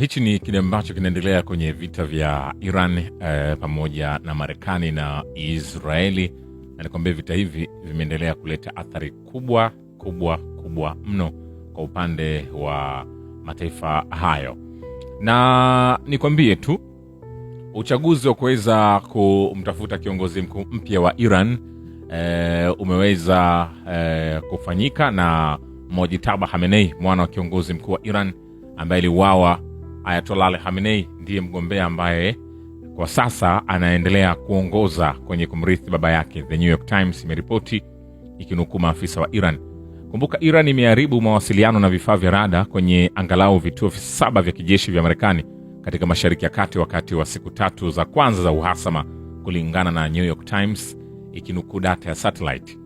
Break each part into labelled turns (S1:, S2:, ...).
S1: Hichi ni kile ambacho kinaendelea kwenye vita vya Iran pamoja na Marekani na Israeli. Na nikwambia vita hivi vimeendelea kuleta athari kubwa mno kwa upande wa mataifa hayo. Na nikwambie tu uchaguzi wa kuweza kumtafuta kiongozi mkuu mpya wa Iran umeweza kufanyika, na Mojtaba Khamenei, mwana wa kiongozi mkuu wa Iran ambaye aliuawa, Ayatollah Ali Khamenei ndiye mgombea ambaye kwa sasa anaendelea kuongoza kwenye kumrithi baba yake. The New York Times imeripoti ikinukuu maafisa wa Iran. Kumbuka Iran imeharibu mawasiliano na vifaa vya rada kwenye angalau vituo 7 vya kijeshi vya Marekani katika Mashariki ya Kati wakati wa siku 3 za kwanza za uhasama, kulingana na New York Times ikinukuu data ya satellite.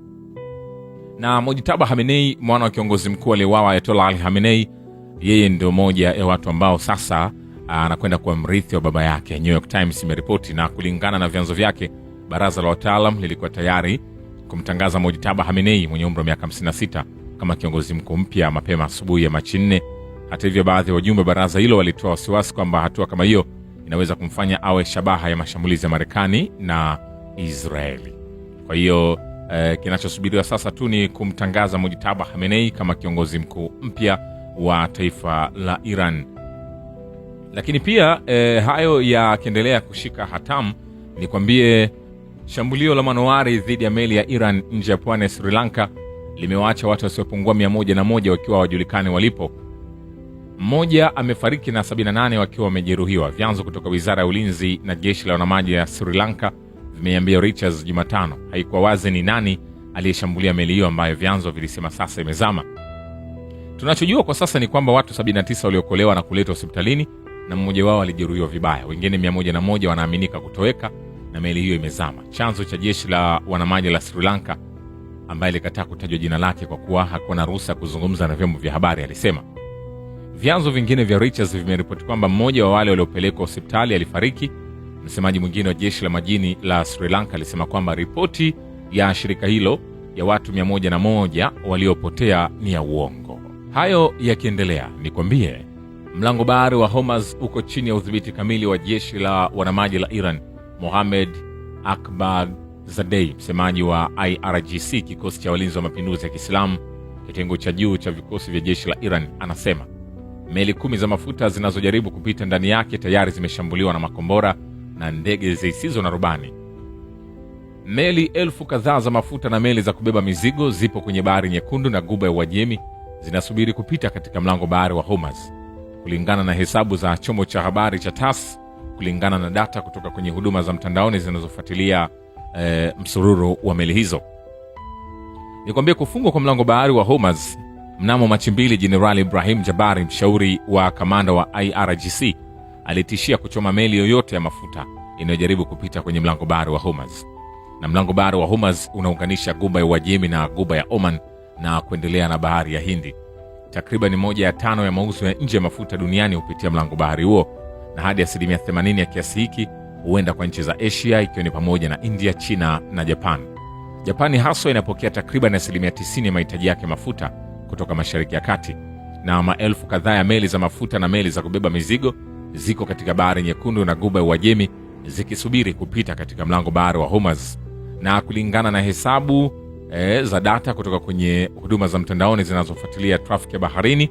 S1: Na Mojtaba Khamenei, mwana wa kiongozi mkuu aliyeuawa Ayatollah Ali Khamenei, yeye ndio moja ya watu ambao sasa anakwenda kuwa mrithi wa baba yake, New York Times imeripoti. Na kulingana na vyanzo vyake, baraza la wataalam lilikuwa tayari kumtangaza Mojtaba Khamenei mwenye umri wa miaka 56 kama kiongozi mkuu mpya mapema asubuhi ya Machi 4. Hata hivyo, baadhi ya wajumbe baraza hilo walitoa wasiwasi kwamba hatua kama hiyo inaweza kumfanya awe shabaha ya mashambulizi ya Marekani na Israeli. Kwa hiyo kinachosubiriwa sasa tu ni kumtangaza Mojtaba Khamenei kama kiongozi mkuu mpya wa taifa la Iran. Lakini pia hayo yakiendelea kushika hatamu, nikwambie shambulio la manowari dhidi ya meli ya Iran nje ya pwani ya Sri Lanka limewaacha watu wasiopungua 101 wakiwa hawajulikani walipo. Mmoja amefariki na 78 wakiwa wamejeruhiwa. Vyanzo kutoka Wizara ya Ulinzi na Jeshi la Wanamaji ya Sri Lanka vimeambia Reuters Jumatano haikuwa wazi ni nani aliyeshambulia meli hiyo ambayo vyanzo vilisema sasa imezama. Tunachojua kwa sasa ni kwamba watu 79 waliokolewa na kuletwa hospitalini na mmoja wao alijeruhiwa vibaya. Wengine 101 wanaaminika kutoweka na meli hiyo imezama. Chanzo cha jeshi la wanamaji la Sri Lanka, ambaye alikataa kutajwa jina lake kwa kuwa hakuwa na ruhusa kuzungumza na vyombo vya habari, alisema. Vyanzo vingine vya Reuters vimeripoti kwamba mmoja wa wale waliopelekwa hospitali alifariki. Msemaji mwingine wa jeshi la majini la Sri Lanka alisema kwamba ripoti ya shirika hilo ya watu 101 waliopotea ni ya uongo. Hayo yakiendelea, nikwambie mlango bahari wa Hormuz uko chini ya udhibiti kamili wa jeshi la wanamaji la Iran. Mohamed Akbarzadeh, msemaji wa IRGC, kikosi cha walinzi wa mapinduzi ya Kiislamu, kitengo cha juu cha vikosi vya jeshi la Iran, anasema meli 10 za mafuta zinazojaribu kupita ndani yake tayari zimeshambuliwa na makombora na ndege zisizo na rubani. Meli elfu kadhaa za mafuta na meli za kubeba mizigo zipo kwenye Bahari Nyekundu na Ghuba ya Uajemi zinasubiri kupita katika mlango bahari wa Hormuz, kulingana na hesabu za chombo cha habari cha TASS, kulingana na data kutoka kwenye huduma za mtandaoni zinazofuatilia msururu wa meli hizo. Nikwambie kufungwa kwa mlango bahari wa Hormuz mnamo Machi 2, Jenerali Ibrahim Jabari, mshauri wa kamanda wa IRGC, alitishia kuchoma meli yoyote ya mafuta inayojaribu kupita kwenye mlango bahari wa Hormuz. Na mlango bahari wa Hormuz unaunganisha Ghuba ya Uajemi na Ghuba ya Oman na kuendelea na bahari ya Hindi. Takriban 1/5 ya mauzo ya nje ya mafuta duniani hupitia mlango bahari huo, na hadi 80% ya kiasi hiki huenda kwa nchi za Asia, ikiwa ni pamoja na India, China na Japan. Japani haswa inapokea takriban 90% ya mahitaji yake mafuta kutoka Mashariki ya Kati, na maelfu kadhaa ya meli za mafuta na meli za kubeba mizigo ziko katika Bahari Nyekundu na Ghuba ya Uajemi zikisubiri kupita katika mlango bahari wa Hormuz. Na kulingana na hesabu za data kutoka kwenye huduma za mtandaoni zinazofuatilia traffic ya baharini,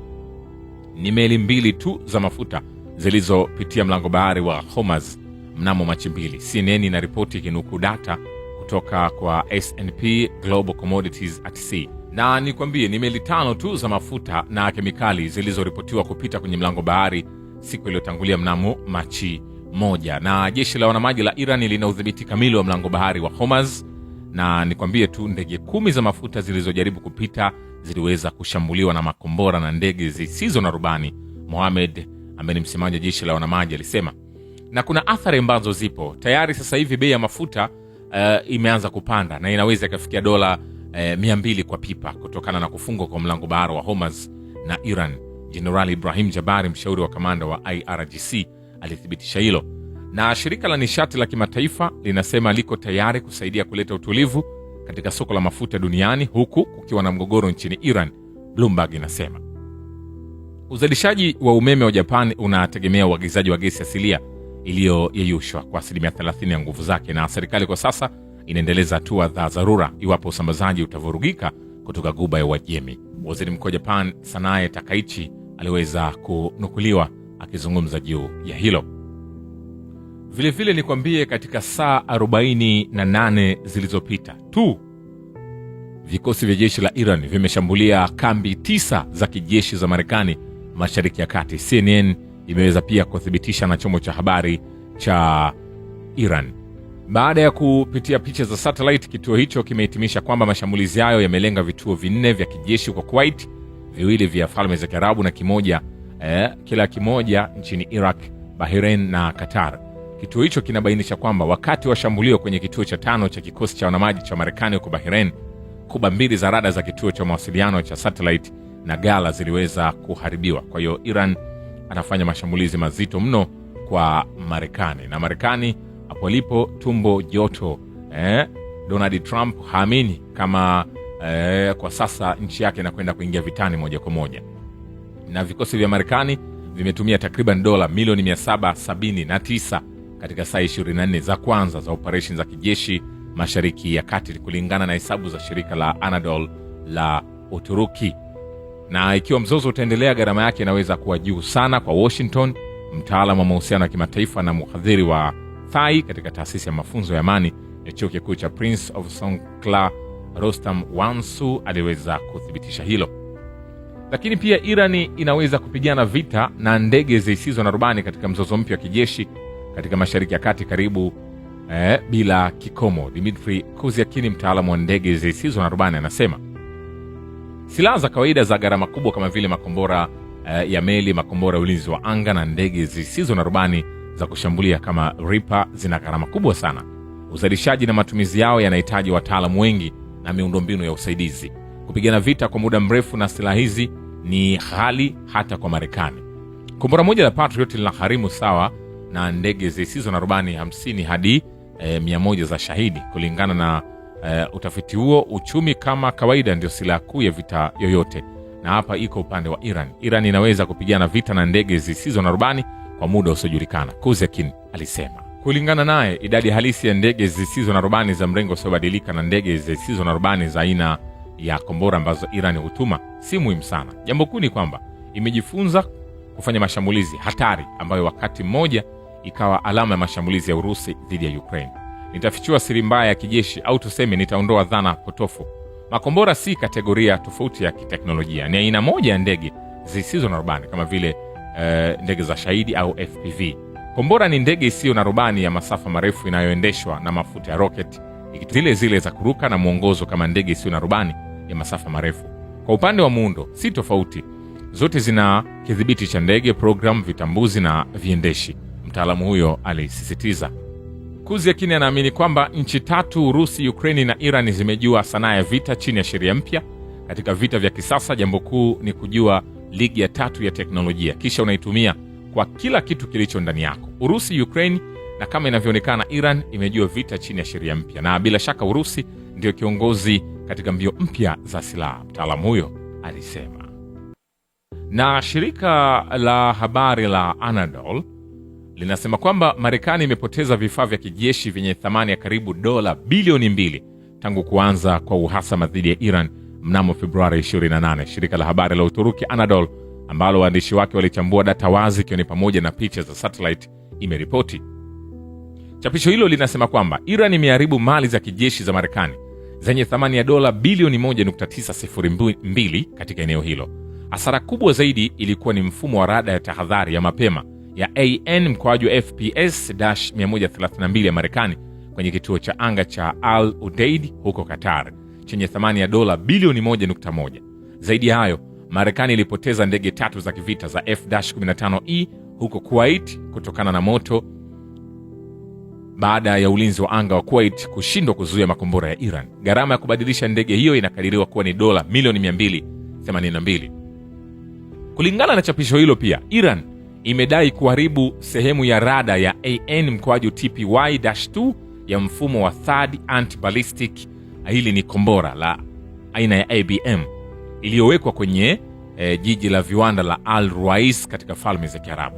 S1: ni meli 2 tu za mafuta zilizopitia mlango bahari wa Hormuz mnamo Machi 2. CNN inaripoti ikinukuu data kutoka kwa S&P Global Commodities at Sea. Na nikwambie ni meli 5 tu za mafuta na kemikali zilizoripotiwa kupita kwenye mlango bahari siku iliyotangulia mnamo Machi 1. Na jeshi la wanamaji la Iran lina udhibiti kamili wa mlango bahari wa Hormuz. Na nikwambie tu ndege 10 za mafuta zilizojaribu kupita ziliweza kushambuliwa na makombora na ndege zisizo na rubani, Mohamed ambaye ni msemaji wa jeshi la wanamaji alisema. Na kuna athari ambazo zipo tayari sasa hivi. Bei ya mafuta imeanza kupanda na inaweza ikafikia dola 200 kwa pipa kutokana na kufungwa kwa mlango bahari wa Hormuz na Iran. Jenerali Ibrahim Jabari, mshauri wa kamanda wa IRGC, alithibitisha hilo. Na shirika la nishati la kimataifa linasema liko tayari kusaidia kuleta utulivu katika soko la mafuta duniani huku kukiwa na mgogoro nchini Iran, Bloomberg inasema. Uzalishaji wa umeme wa Japan unategemea uagizaji wa gesi asilia iliyoyeyushwa kwa 30% ya nguvu zake, na serikali kwa sasa inaendeleza hatua za dharura iwapo usambazaji utavurugika kutoka Ghuba ya Uajemi. Waziri Mkuu wa Japan Sanae Takaichi aliweza kunukuliwa akizungumza juu ya hilo. Vile nikwambie, katika saa 48 zilizopita tu vikosi vya jeshi la Iran vimeshambulia kambi 9 za kijeshi za Marekani Mashariki ya Kati. CNN imeweza pia kuthibitisha na chombo cha habari cha Iran. Baada ya kupitia picha za satellite, kituo hicho kimehitimisha kwamba mashambulizi hayo yamelenga vituo 4 vya kijeshi kwa Kuwait, 2 vya Falme za Kiarabu na kila kimoja nchini Iraq, Bahrain na Qatar. Kituo hicho kinabainisha kwamba wakati wa shambulio kwenye kituo cha 5 cha kikosi cha wanamaji cha Marekani huko Bahrain, kuba 2 za rada za kituo cha mawasiliano cha satellite na ghala ziliweza kuharibiwa. Kwa hiyo Iran anafanya mashambulizi mazito mno kwa Marekani, na Marekani hapo alipo tumbo joto. Donald Trump haamini kama kwa sasa nchi yake inakwenda kuingia vitani moja kwa moja, na vikosi vya Marekani vimetumia takriban dola milioni 779 katika saa 24 za kwanza za operation za kijeshi Mashariki ya Kati, kulingana na hesabu za shirika la Anadolu la Uturuki. Na ikiwa mzozo utaendelea, gharama yake inaweza kuwa juu sana kwa Washington. Mtaalamu wa mahusiano ya kimataifa na mhadhiri wa THAI katika taasisi ya mafunzo ya amani ya chuo kikuu cha Prince of Songkla, Rostam Wansu, aliweza kuthibitisha hilo. Lakini pia Irani inaweza kupigana vita na ndege zisizo na rubani katika mzozo mpya wa kijeshi katika Mashariki ya Kati karibu bila kikomo. Dmitry Kuziakin, mtaalamu wa ndege zisizo na rubani, anasema silaha za kawaida za gharama kubwa kama vile makombora ya meli, makombora ya ulinzi wa anga na ndege zisizo na rubani za kushambulia kama Reaper zina gharama kubwa sana. Uzalishaji na matumizi yao yanahitaji wataalamu wengi na miundombinu ya usaidizi. Kupigana vita kwa muda mrefu na silaha hizi ni ghali hata kwa Marekani. Kombora moja la Patriot linagharimu sawa na ndege zisizo na rubani 50 hadi 100 za Shahidi. Kulingana na utafiti huo, uchumi kama kawaida ndio silaha kuu ya vita yoyote, na hapa iko upande wa Iran. Iran inaweza kupigana vita na ndege zisizo na rubani kwa muda usiojulikana, Kuziakin alisema. Kulingana naye, idadi halisi ya ndege zisizo na rubani za mrengo usiobadilika na ndege zisizo na rubani za aina ya kombora ambazo Iran hutuma si muhimu sana. Jambo kuu ni kwamba imejifunza kufanya mashambulizi hatari ambayo wakati mmoja ikawa alama ya mashambulizi ya Urusi dhidi ya Ukraine. Nitafichua siri mbaya ya kijeshi, au tuseme nitaondoa dhana potofu. Makombora si kategoria tofauti ya kiteknolojia, ni aina moja ya ndege zisizo na rubani kama vile ndege za Shahidi au FPV. Kombora ni ndege isiyo na rubani ya masafa marefu inayoendeshwa na mafuta ya rocket, zile za kuruka na mwongozo kama ndege isiyo na rubani ya masafa marefu. Kwa upande wa muundo si tofauti, zote zina kidhibiti cha ndege, program, vitambuzi na viendeshi, mtaalamu huyo alisisitiza. Kuziakin anaamini kwamba nchi 3, Urusi, Ukraine na Iran, zimejua sanaa ya vita chini ya sheria mpya. Katika vita vya kisasa, jambo kuu ni kujua ligi ya 3 ya teknolojia, kisha unaitumia kwa kila kitu kilicho ndani yako. Urusi, Ukraine na kama inavyoonekana Iran imejua vita chini ya sheria mpya, na bila shaka Urusi ndio kiongozi katika mbio mpya za silaha, mtaalamu huyo alisema. Na shirika la habari la Anadolu linasema kwamba Marekani imepoteza vifaa vya kijeshi vyenye thamani ya karibu dola bilioni 2 tangu kuanza kwa uhasama dhidi ya Iran mnamo Februari 28. Shirika la habari la Uturuki Anadolu, ambalo waandishi wake walichambua data wazi ikiwa ni pamoja na picha za satellite, imeripoti. Chapisho hilo linasema kwamba Iran imeharibu mali za kijeshi za Marekani zenye thamani ya dola bilioni 1.902 katika eneo hilo. Hasara kubwa zaidi ilikuwa ni mfumo wa rada ya tahadhari ya mapema ya AN/FPS-132 ya Marekani kwenye kituo cha anga cha Al Udeid huko Qatar chenye thamani ya dola bilioni 1.1. Zaidi ya hayo, Marekani ilipoteza ndege 3 za kivita za F-15E huko Kuwait kutokana na moto baada ya ulinzi wa anga wa Kuwait kushindwa kuzuia makombora ya Iran. Gharama ya kubadilisha ndege hiyo inakadiriwa kuwa ni dola milioni 282. Kulingana na chapisho hilo pia, Iran imedai kuharibu sehemu ya rada ya AN/TPY-2 ya mfumo wa Third Anti-Ballistic. Hili ni kombora la aina ya ABM iliyowekwa kwenye jiji la viwanda la Al Ruwais katika Falme za Kiarabu.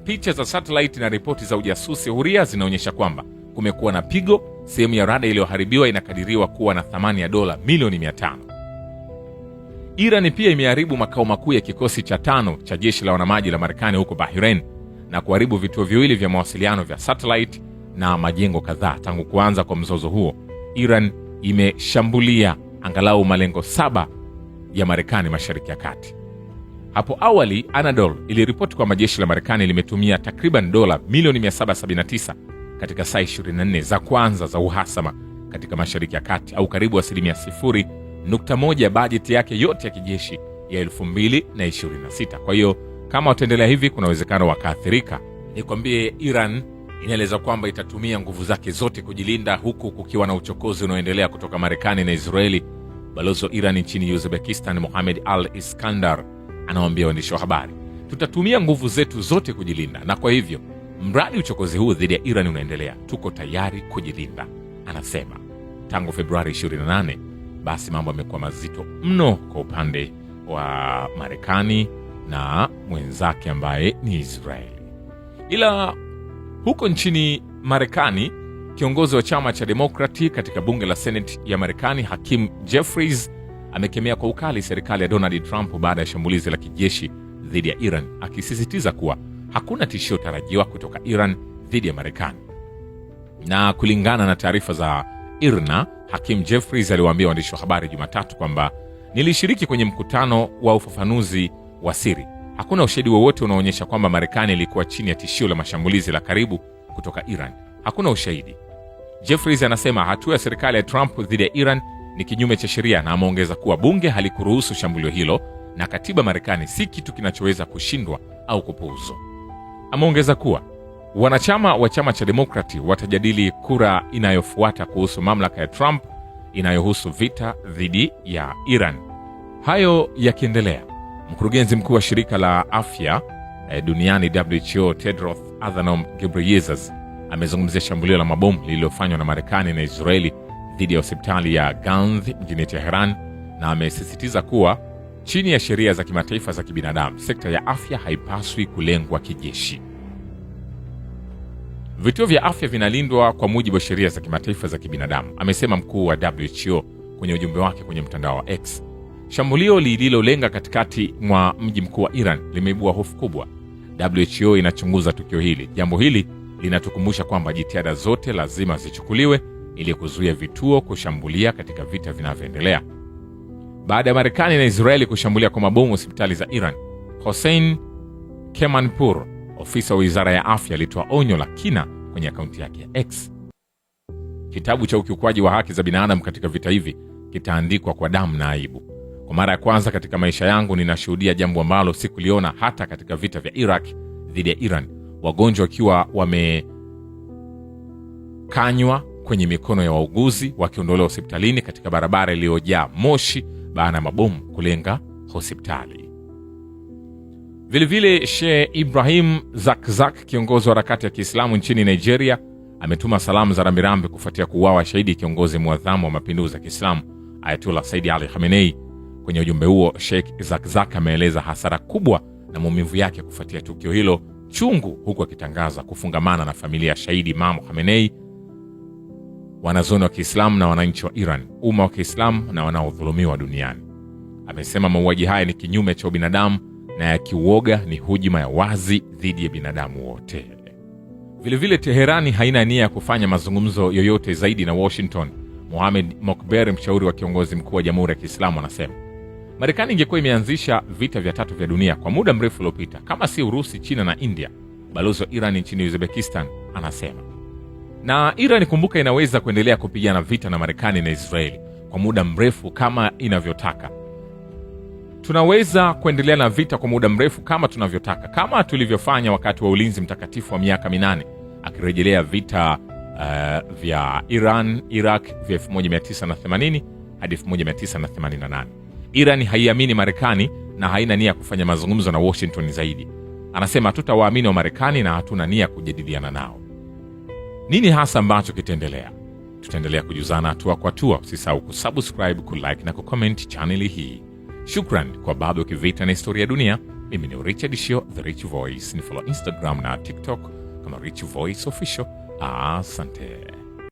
S1: Picha za satellite na ripoti za ujasusi huria zinaonyesha kwamba kumekuwa na pigo. Sehemu ya rada iliyoharibiwa inakadiriwa kuwa na thamani ya dola milioni 500. Iran pia imeharibu makao makuu ya kikosi cha 5 cha jeshi la wanamaji la Marekani huko Bahrain na kuharibu vituo viwili vya mawasiliano vya satellite na majengo kadhaa. Tangu kuanza kwa mzozo huo, Iran imeshambulia angalau malengo 7 ya Marekani Mashariki ya Kati. Hapo awali, Anadolu iliripoti kwamba jeshi la Marekani limetumia takriban dola milioni 779 katika saa 24 za kwanza za uhasama katika Mashariki ya Kati, au karibu 0.1% bajeti yake yote ya kijeshi ya 2026. Kwa hiyo kama wataendelea hivi, kuna uwezekano wakaathirika. Nikwambie, Iran inaeleza kwamba itatumia nguvu zake zote kujilinda, huku kukiwa na uchokozi unaoendelea kutoka Marekani na Israeli. Balozi wa Iran nchini Uzbekistan, Mohamed Al-Iskandar, anawaambia waandishi wa habari, tutatumia nguvu zetu zote kujilinda, na kwa hivyo mradi uchokozi huu dhidi ya Iran unaendelea, tuko tayari kujilinda. Anasema tangu Februari 28 basi mambo yamekuwa mazito mno kwa upande wa Marekani na mwenzake ambaye ni Israeli. Ila huko nchini Marekani, kiongozi wa chama cha Demokrati katika bunge la Senate ya Marekani, Hakeem Jeffries, amekemea kwa ukali serikali ya Donald Trump baada ya shambulizi la kijeshi dhidi ya Iran, akisisitiza kuwa hakuna tishio tarajiwa kutoka Iran dhidi ya Marekani. Na kulingana na taarifa za IRNA, Hakeem Jeffries aliwaambia waandishi wa habari Jumatatu kwamba nilishiriki kwenye mkutano wa ufafanuzi wa siri. Hakuna ushahidi wowote unaoonyesha kwamba Marekani ilikuwa chini ya tishio la mashambulizi la karibu kutoka Iran. Hakuna ushahidi. Jeffries anasema hatua ya serikali ya Trump dhidi ya Iran ni kinyume cha sheria, na ameongeza kuwa bunge halikuruhusu shambulio hilo na katiba Marekani si kitu kinachoweza kushindwa au kupuuzwa. Ameongeza kuwa wanachama wa chama cha Demokrati watajadili kura inayofuata kuhusu mamlaka ya Trump inayohusu vita dhidi ya Iran. Hayo yakiendelea, mkurugenzi mkuu wa shirika la afya duniani WHO, Tedros Adhanom Ghebreyesus, amezungumzia shambulio la mabomu lililofanywa na Marekani na Israeli dhidi ya hospitali ya Gandhi mjini Tehran, na amesisitiza kuwa chini ya sheria za kimataifa za kibinadamu, sekta ya afya haipaswi kulengwa kijeshi. Vituo vya afya vinalindwa kwa mujibu wa sheria za kimataifa za kibinadamu, amesema mkuu wa WHO kwenye ujumbe wake kwenye mtandao wa X. Shambulio lililolenga katikati mwa mji mkuu wa Iran limeibua hofu kubwa. WHO inachunguza tukio hili. Jambo hili linatukumbusha kwamba jitihada zote lazima zichukuliwe ili kuzuia vituo kushambulia katika vita vinavyoendelea. Baada ya Marekani na Israeli kushambulia kwa mabomu hospitali za Iran, Hossein Kemanpur, ofisa wa wizara ya afya, alitoa onyo la kina kwenye akaunti yake ya X. Kitabu cha ukiukwaji wa haki za binadamu katika vita hivi kitaandikwa kwa damu na aibu. Kwa mara ya kwanza katika maisha yangu ninashuhudia jambo ambalo sikuliona hata katika vita vya Iraq dhidi ya Iran, wagonjwa wakiwa wamekanywa kwenye mikono ya wauguzi wakiondolewa hospitalini katika barabara iliyojaa moshi baada ya mabomu kulenga hospitali. Vilevile, Sheikh Ibrahim Zakzak, kiongozi wa harakati ya Kiislamu nchini Nigeria, ametuma salamu za rambirambi kufuatia kuuawa shahidi kiongozi muadhamu wa mapinduzi ya Kiislamu Ayatollah Said Ali Khamenei. Kwenye ujumbe huo, Sheikh Zakzak ameeleza hasara kubwa na maumivu yake kufuatia tukio hilo chungu, huku akitangaza kufungamana na familia ya shahidi Imam Khamenei, wanazoni wa Kiislamu na wananchi wa Iran, umma wa Kiislamu na wanaodhulumiwa duniani. Amesema mauaji haya ni kinyume cha ubinadamu na ya kiuoga, ni hujuma ya wazi dhidi ya binadamu wote. Vilevile, Teherani haina nia ya kufanya mazungumzo yoyote zaidi na Washington. Mohamed Mokber, mshauri wa kiongozi mkuu wa Jamhuri ya Kiislamu, anasema Marekani ingekuwa imeanzisha vita vya 3 vya dunia kwa muda mrefu uliopita, kama si Urusi, China na India. Balozi wa Iran nchini Uzbekistan anasema, na Iran, kumbuka, inaweza kuendelea kupigana vita na Marekani na Israeli kwa muda mrefu kama inavyotaka. Tunaweza kuendelea na vita kwa muda mrefu kama tunavyotaka, kama tulivyofanya wakati wa ulinzi mtakatifu wa miaka 8, akirejelea vita vya Iran Iraq vya 1980 hadi 1988. Iran haiamini Marekani na haina nia kufanya mazungumzo na Washington zaidi. Anasema hatutawaamini wa Marekani na hatuna nia kujadiliana nao. Nini hasa ambacho kitaendelea? Tutaendelea kujuzana hatua kwa hatua. Usisahau kusubscribe, kulike na kucomment channel hii. Shukran kwa bado kivita na historia ya dunia. Mimi ni Richard Shio, The Rich Voice. Ni follow Instagram na TikTok kama Rich Voice Official. Asante.